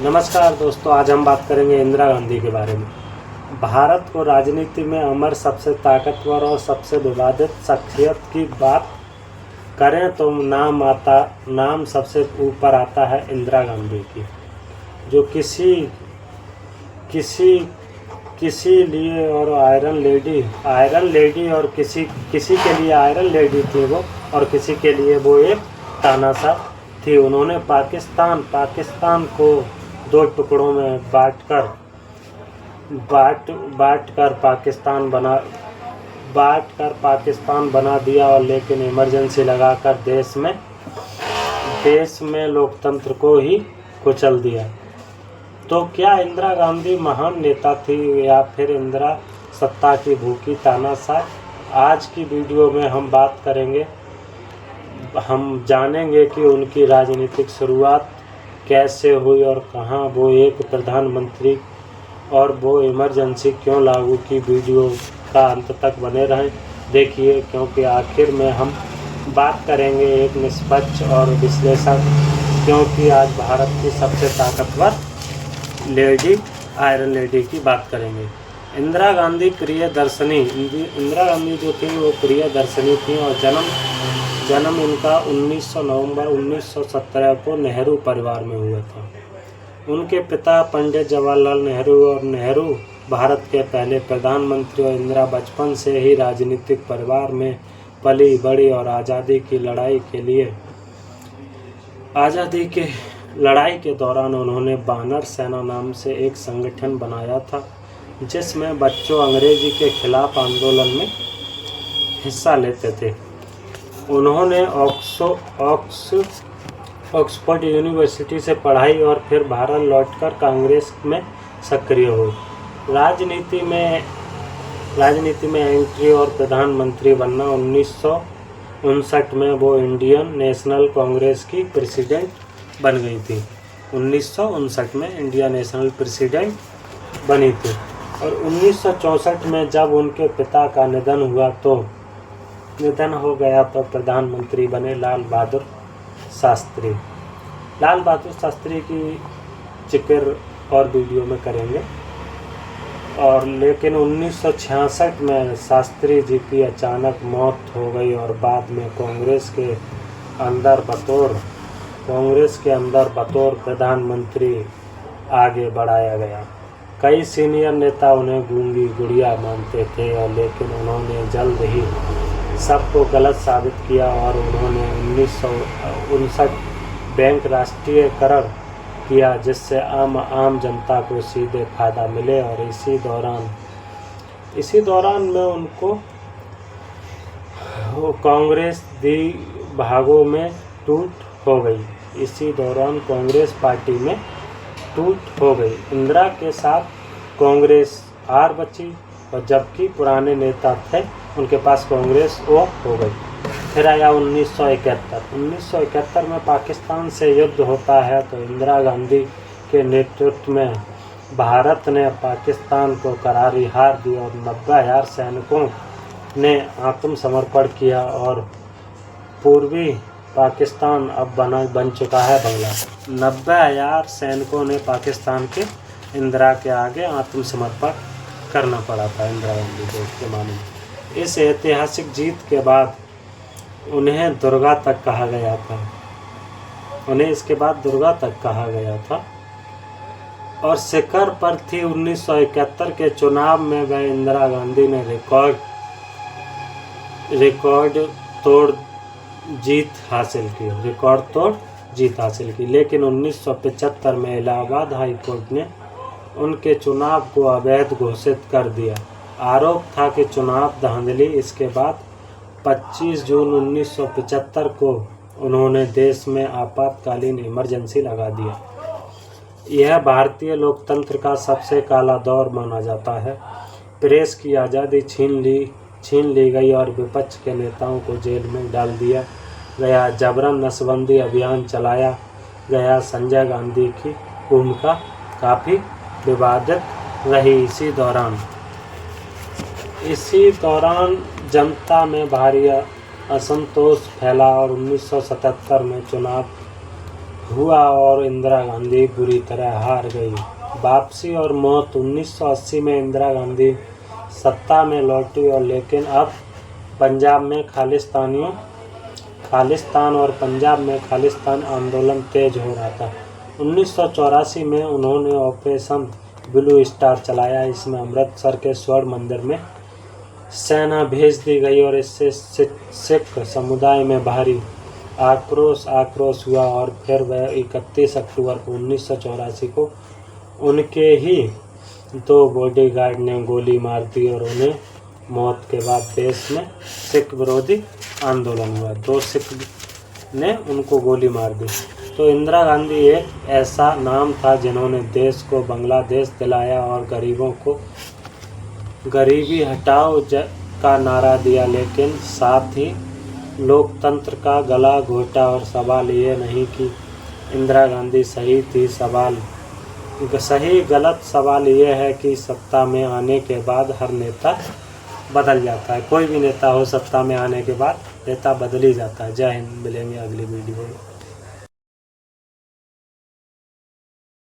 नमस्कार दोस्तों, आज हम बात करेंगे इंदिरा गांधी के बारे में। भारत को राजनीति में अमर सबसे ताकतवर और सबसे विवादित शख्सियत की बात करें तो नाम सबसे ऊपर आता है इंदिरा गांधी की, जो किसी लिए और आयरन लेडी और किसी के लिए आयरन लेडी थी वो, और किसी के लिए वो एक तानाशाह थी। उन्होंने पाकिस्तान को दो टुकड़ों में बांटकर पाकिस्तान बना दिया, और लेकिन इमरजेंसी लगाकर देश में लोकतंत्र को ही कुचल दिया। तो क्या इंदिरा गांधी महान नेता थी या फिर इंदिरा सत्ता की भूखी तानाशाह? आज की वीडियो में हम बात करेंगे, हम जानेंगे कि उनकी राजनीतिक शुरुआत कैसे हुई और कहाँ वो एक प्रधानमंत्री और वो इमरजेंसी क्यों लागू की। वीडियो का अंत तक बने रहें, देखिए, क्योंकि आखिर में हम बात करेंगे एक निष्पक्ष और विश्लेषक, क्योंकि आज भारत की सबसे ताकतवर आयरन लेडी की बात करेंगे। इंदिरा गांधी इंदिरा गांधी जो थी वो प्रियदर्शनी थी, और जन्म इनका 19 नवंबर 1917 को नेहरू परिवार में हुआ था। उनके पिता पंडित जवाहरलाल नेहरू भारत के पहले प्रधानमंत्री, और इंदिरा बचपन से ही राजनीतिक परिवार में पली बड़ी, और आज़ादी की लड़ाई के दौरान उन्होंने बानर सेना नाम से एक संगठन बनाया था, जिसमें बच्चों अंग्रेजी के खिलाफ आंदोलन में हिस्सा लेते थे। उन्होंने ऑक्सफोर्ड यूनिवर्सिटी से पढ़ाई और फिर भारत लौटकर कांग्रेस में सक्रिय हुए। राजनीति में एंट्री और प्रधानमंत्री बनना 1959 में वो इंडियन नेशनल कांग्रेस की प्रेसिडेंट बन गई थी। 1959 में इंडियन नेशनल प्रेसिडेंट बनी थी, और 1964 में जब उनके पिता का निधन हो गया तो प्रधानमंत्री बने लाल बहादुर शास्त्री की जिक्र और वीडियो में करेंगे। और लेकिन 1966 में शास्त्री जी की अचानक मौत हो गई, और बाद में कांग्रेस के अंदर बतौर प्रधानमंत्री आगे बढ़ाया गया। कई सीनियर नेता उन्हें गूंगी गुड़िया मानते थे, और लेकिन उन्होंने जल्द ही सबको गलत साबित किया, और उन्होंने 1959 बैंक राष्ट्रीयकरण किया, जिससे आम जनता को सीधे फायदा मिले। और इसी दौरान में उनको कांग्रेस भागों में टूट हो गई। इसी दौरान कांग्रेस पार्टी में टूट हो गई। इंदिरा के साथ कांग्रेस हार बची, और जबकि पुराने नेता थे उनके पास कांग्रेस वो हो गई। फिर आया 1971 में पाकिस्तान से युद्ध होता है, तो इंदिरा गांधी के नेतृत्व में भारत ने पाकिस्तान को करारी हार दी, और 90,000 सैनिकों ने आत्मसमर्पण किया, और पूर्वी पाकिस्तान अब बन चुका है बांग्लादेश। 90,000 सैनिकों ने पाकिस्तान के इंदिरा के आगे आत्मसमर्पण करना पड़ा था इंदिरा गांधी को के मामले में। इस ऐतिहासिक जीत के बाद उन्हें दुर्गा तक कहा गया था। और शिखर पर थी 1971 के चुनाव में वह इंदिरा गांधी ने रिकॉर्ड तोड़ जीत हासिल की। लेकिन 1975 में इलाहाबाद हाई कोर्ट ने उनके चुनाव को अवैध घोषित कर दिया। आरोप था कि चुनाव धांधली। इसके बाद 25 जून 1975 को उन्होंने देश में आपातकालीन इमरजेंसी लगा दिया। यह भारतीय लोकतंत्र का सबसे काला दौर माना जाता है। प्रेस की आज़ादी छीन ली गई, और विपक्ष के नेताओं को जेल में डाल दिया गया। जबरन नसबंदी अभियान चलाया गया। संजय गांधी की भूमिका काफ़ी विवादित रही। इसी दौरान जनता में भारी असंतोष फैला, और 1977 में चुनाव हुआ और इंदिरा गांधी बुरी तरह हार गई। वापसी और मौत। 1980 में इंदिरा गांधी सत्ता में लौटी और लेकिन अब पंजाब में खालिस्तान और पंजाब में खालिस्तान आंदोलन तेज हो रहा था। 1984 में उन्होंने ऑपरेशन ब्लू स्टार चलाया। इसमें अमृतसर के स्वर्ण मंदिर में सेना भेज दी गई और इससे सिख समुदाय में भारी आक्रोश हुआ और फिर वह 31 अक्टूबर को 1984 को उनके ही 2 बॉडीगार्ड ने गोली मार दी और उन्हें मौत के बाद देश में सिख विरोधी आंदोलन हुआ। 2 सिख ने उनको गोली मार दी। तो इंदिरा गांधी एक ऐसा नाम था जिन्होंने देश को बांग्लादेश दिलाया और गरीबों को गरीबी हटाओ का नारा दिया, लेकिन साथ ही लोकतंत्र का गला घोटा। और सवाल ये नहीं कि इंदिरा गांधी सही थी, सही गलत सवाल ये है कि सत्ता में आने के बाद हर नेता बदल जाता है। कोई भी नेता हो, सत्ता में आने के बाद नेता बदल ही जाता है। जय हिंद। मिलेंगे अगली वीडियो में।